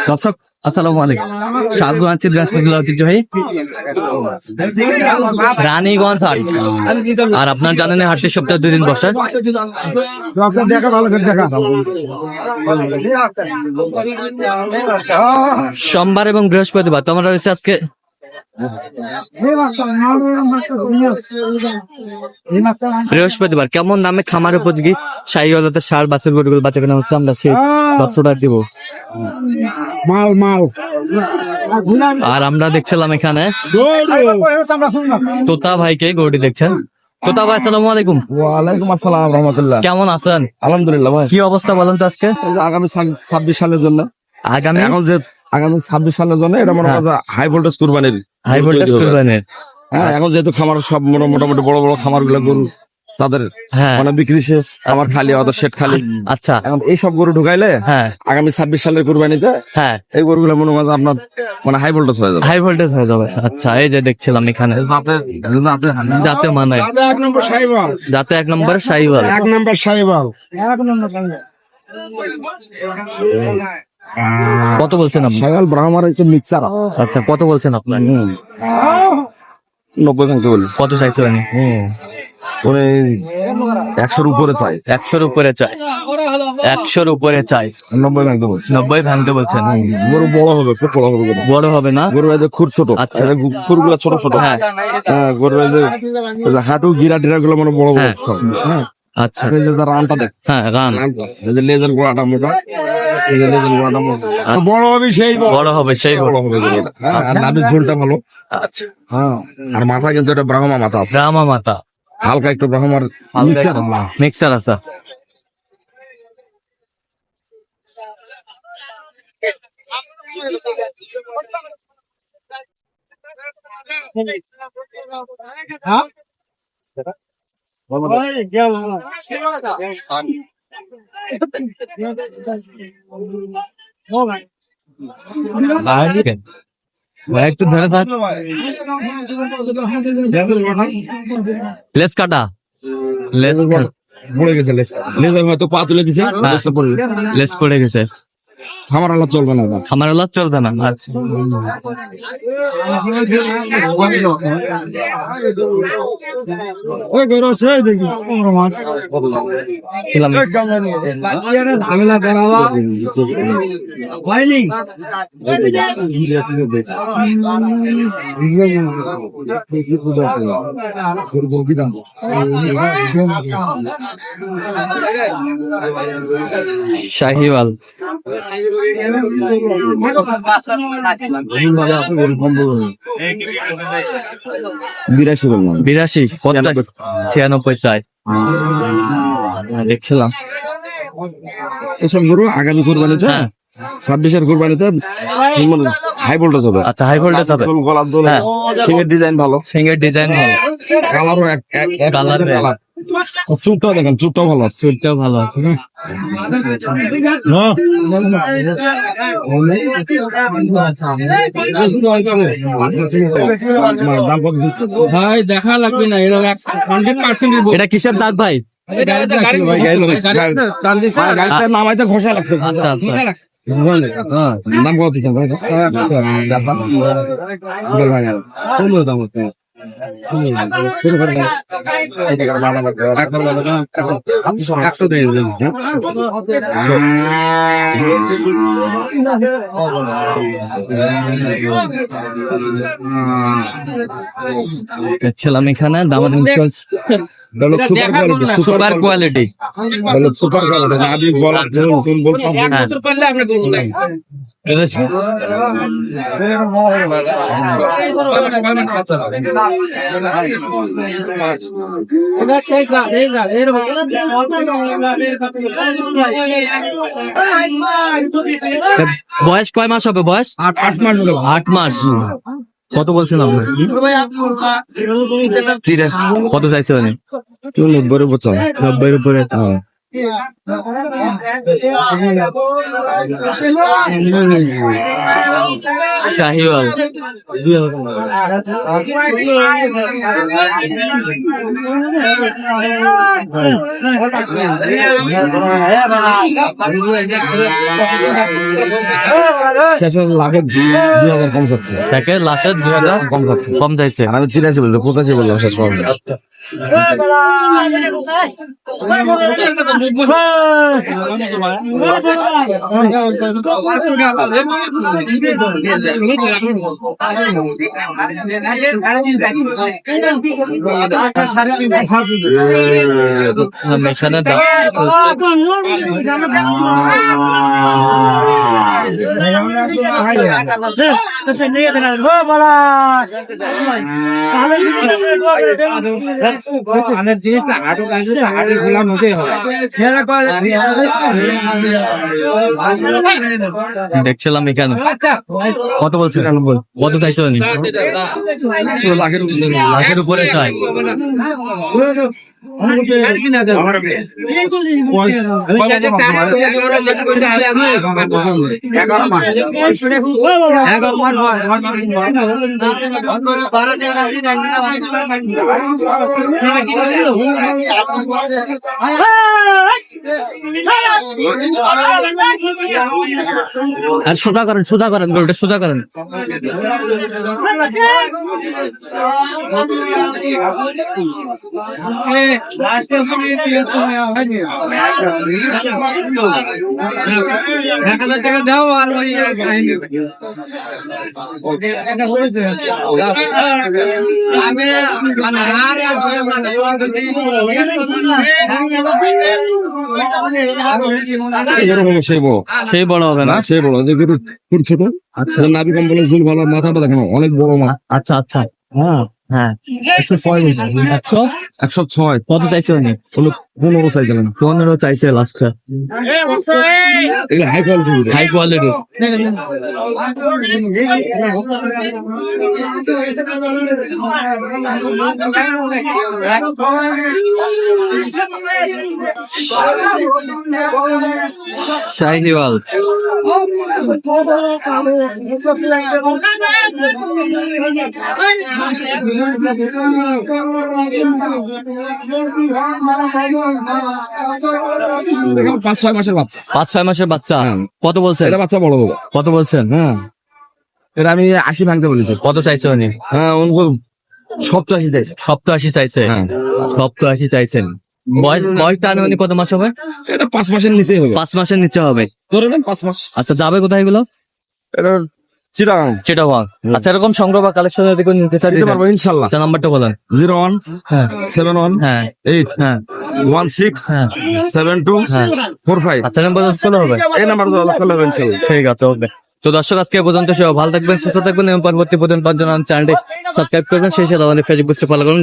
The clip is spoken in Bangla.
দর্শক আসসালামু আলাইকুম, স্বাগত জানাচ্ছি দিনাজপুর ঐতিহ্যবাহী রানীগঞ্জ হাট। আর আপনার জানেন হাটটি সপ্তাহে 2 দিন বসে। সোমবার এবং বৃহস্পতিবার। তো আমরা রয়েছে আজকে বৃহস্পতিবার। কেমন দামে খামার উপযোগী শাহী সার বাছুর গরুগুলো বাচ্চা কেনা হচ্ছে, আমরা সেই তথ্যটা দিব। আর আমরা দেখছিলাম এখানে তোতা ভাইকে গরুটি দেখছেন। তোতা ভাই আসসালামু আলাইকুম। ওয়ালাইকুম আসসালাম রহমতুল্লাহ। কেমন আছেন? আলহামদুলিল্লাহ ভাই। কি অবস্থা বলেন তো আজকে? আগামী 26 সালের জন্য আগামী 26 সালের জন্য এটা মনে করেন হাই ভোল্টেজ কুরবানির। হ্যাঁ, এখন যেহেতু খামার সব মোটামুটি বড় বড় খামার গুলো গরু তাদের মানে বিক্রি শেষ, খামার খালি, ওদের শেড খালি। আচ্ছা, এখন এই সব গরু ঢুকাইলে আগামী 26 সালের কুরবানিতে এই গরুগুলো মনে করেন আপনার মানে হাই ভোল্টেজ হয়ে যাবে। আচ্ছা, এই যে দেখছিলাম এখানে যাতে মানে যাতে 1 নম্বর শাহীওয়াল। কত বলছেন আপনি? শাহীওয়াল ব্রাহ্মার একটু মিক্সার। আচ্ছা, কত বলছেন আপনার? 90 ভাঙতে বলি। কত চাইছেন? 100-র উপরে চাই। 100-র উপরে চাই। 90 ভাঙতে বলছেন। গরু বড় হবে, খুব বড় হবে। বড় হবে না, গরু খুব ছোট। আচ্ছা, খুরগুলো ছোট ছোট। হ্যাঁ, গরু হাঁটু গিরা টিরা গুলো মানে বড় বড় সব। হ্যাঁ, আচ্ছা, রানটা দেখ। হ্যাঁ, রান। লেজের গোড়াটা মোটা, বড় হবে সেই বড় হবে। নাভির ঝোলটা ভালো। আচ্ছা, হ্যাঁ, আর মাথা কিন্তু এটা ব্রাহ্মা মাথা আছে। ব্রাহ্মা মাথা, হালকা একটু ব্রাহ্মার মিক্সার আছে। একটু ধরে থাক। লেস কাটা, লেস পড়ে গেছে। লেজার হয়তো পা তুলে দিছে, লেস পড়ে গেছে। খামার আলাদা চলবে না, খামার আলাদা চলবে না। আচ্ছা, শাহীওয়াল। 82 96 চাই। দেখছিলাম এসব গরু আগামী কুরবানিতে 26-এর কুরবানিতে হাই ভোল্টেজ হবে। আচ্ছা, হাই ভোল্টেজ হবে। গলার দোল, সিংহের ডিজাইন ভালো, কালারও কালার। চুপটাও দেখেন, চুপটাও ভালো আছে। ভাই দেখা লাগবে না, এটা কিসের দাঁত ভাই? নামাইতে ঘষা লাগছে। আচ্ছা, আচ্ছা, দাম কত দিচ্ছেন ভাই? দাম হচ্ছে দেখছিলাম এখানে দামাদামি চলছে। Super quality. বয়স কয় মাস হবে? বয়স 8 মাস। কত বলছেন আপনি? কত চাইছে? 90-এর উপরে। 90-এর উপরে। শাহিওয়াল শেষে লাখে 2,000 কম যাচ্ছে, তাকে লাখের 2,000 কম যাচ্ছে। কম চাইছে। আমি 83 বলতে 85 বললাম শেষ পর্যন্ত। এখানে দাম দেখছিলাম এখানে কত বলছে, কত চাইছো লাখের উপরে চাই। আর সোজা করেন গরুটা সোজা করেন। টাকা দাও আর ওই সেই বড় হবে না, সেই বড় যে গরু খুব ছোট। আচ্ছা, নাভি কম বলে ঝুল ভালো, মাথাটা দেখো অনেক বড় মা। আচ্ছা আচ্ছা হ্যাঁ হ্যাঁ 106 কত চাইছে উনি? 15 চাইছিলেন। 15 চাইছে লাস্টটা। High quality, high quality. Sahiwal দেখুন 5-6 মাসের বাচ্চা। 5-6 মাসের বাচ্চা। কত বলছেন? এটা বাচ্চা বড় বাবা। কত বলছেন? হ্যাঁ, এটা আমি 80 ভাঙতে বলেছি। কত চাইছে উনি? হ্যাঁ, উনি 87 চাইছে। 87 চাইছে। হ্যাঁ, 87 চাইছেন। বয়সটা আনুমানিক কত মাস হবে? এটা 5 মাসের নিচেই হবে। 5 মাসের নিচে হবে। ধরে নেন 5 মাস। আচ্ছা, যাবে কোথায় এগুলো? এটা চিটাগাং। আচ্ছা, এরকম সংগ্রহ বা কালেকশন যদি কোনো নিতে চাই দিতে পারবো ইনশাআল্লাহ। আচ্ছা, নাম্বারটা বলেন। 01 হ্যাঁ 71 হ্যাঁ 8 হ্যাঁ 16 হ্যাঁ 72 45। আচ্ছা, নাম্বার চলে হবে। এই নাম্বার কল করবেন ইনশাআল্লাহ। ঠিক আছে, ওকে। তো দর্শক, আজকে পর্যন্ত সবাই ভালো থাকবেন, সুস্থ থাকবেন এবং পরবর্তী পর্যন্ত চ্যানেলটি সাবস্ক্রাইব করবেন। সেই সাথে আমাদের ফেসবুক পেজটি ফলো করুন।